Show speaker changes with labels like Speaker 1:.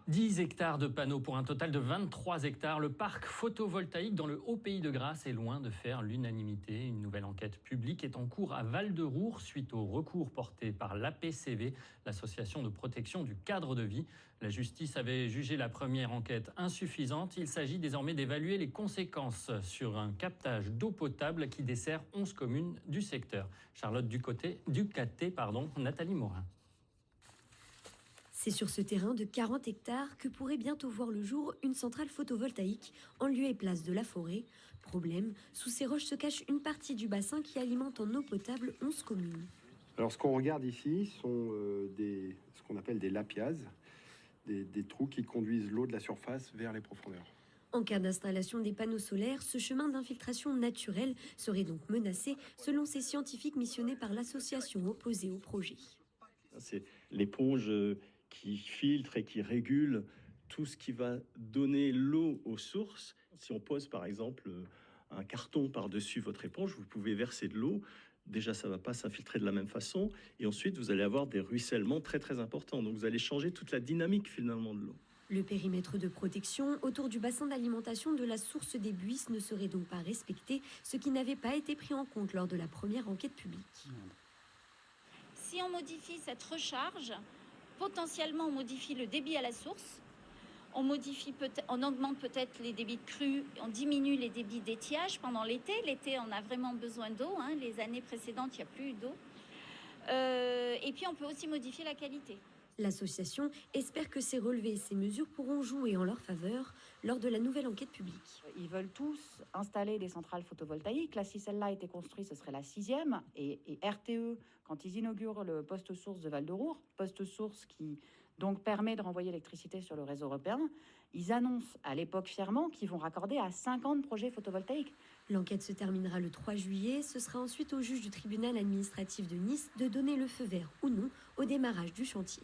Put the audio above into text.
Speaker 1: 10 hectares de panneaux pour un total de 23 hectares. Le parc photovoltaïque dans le Haut-Pays de Grasse est loin de faire l'unanimité. Une nouvelle enquête publique est en cours à Val-de-Roure suite au recours porté par l'APCV, l'association de protection du cadre de vie. La justice avait jugé la première enquête insuffisante. Il s'agit désormais d'évaluer les conséquences sur un captage d'eau potable qui dessert 11 communes du secteur. Charlotte Ducaté, Nathalie Morin.
Speaker 2: C'est sur ce terrain de 40 hectares que pourrait bientôt voir le jour une centrale photovoltaïque en lieu et place de la forêt. Problème, sous ces roches se cache une partie du bassin qui alimente en eau potable 11 communes.
Speaker 3: Alors ce qu'on regarde ici sont ce qu'on appelle des lapiaz, des trous qui conduisent l'eau de la surface vers les profondeurs.
Speaker 2: En cas d'installation des panneaux solaires, ce chemin d'infiltration naturelle serait donc menacé selon ces scientifiques missionnés par l'association opposée au projet.
Speaker 4: C'est l'éponge qui filtre et qui régule tout ce qui va donner l'eau aux sources. Si on pose par exemple un carton par-dessus votre éponge, vous pouvez verser de l'eau. Déjà, ça ne va pas s'infiltrer de la même façon. Et ensuite, vous allez avoir des ruissellements très très importants. Donc vous allez changer toute la dynamique finalement de l'eau.
Speaker 2: Le périmètre de protection autour du bassin d'alimentation de la source des Buisses ne serait donc pas respecté, ce qui n'avait pas été pris en compte lors de la première enquête publique.
Speaker 5: Si on modifie cette recharge, potentiellement on modifie le débit à la source, on augmente peut-être les débits de crue, on diminue les débits d'étiage pendant l'été. L'été, on a vraiment besoin d'eau. Les années précédentes, il n'y a plus d'eau. Et puis, on peut aussi modifier la qualité.
Speaker 2: L'association espère que ces relevés et ces mesures pourront jouer en leur faveur lors de la nouvelle enquête publique.
Speaker 6: Ils veulent tous installer des centrales photovoltaïques. Là, si celle-là était construite, ce serait la 6e. Et RTE, quand ils inaugurent le poste source de Val-de-Roure, poste source qui donc permet de renvoyer l'électricité sur le réseau européen, ils annoncent à l'époque fièrement qu'ils vont raccorder à 50 projets photovoltaïques.
Speaker 2: L'enquête se terminera le 3 juillet. Ce sera ensuite au juge du tribunal administratif de Nice de donner le feu vert ou non au démarrage du chantier.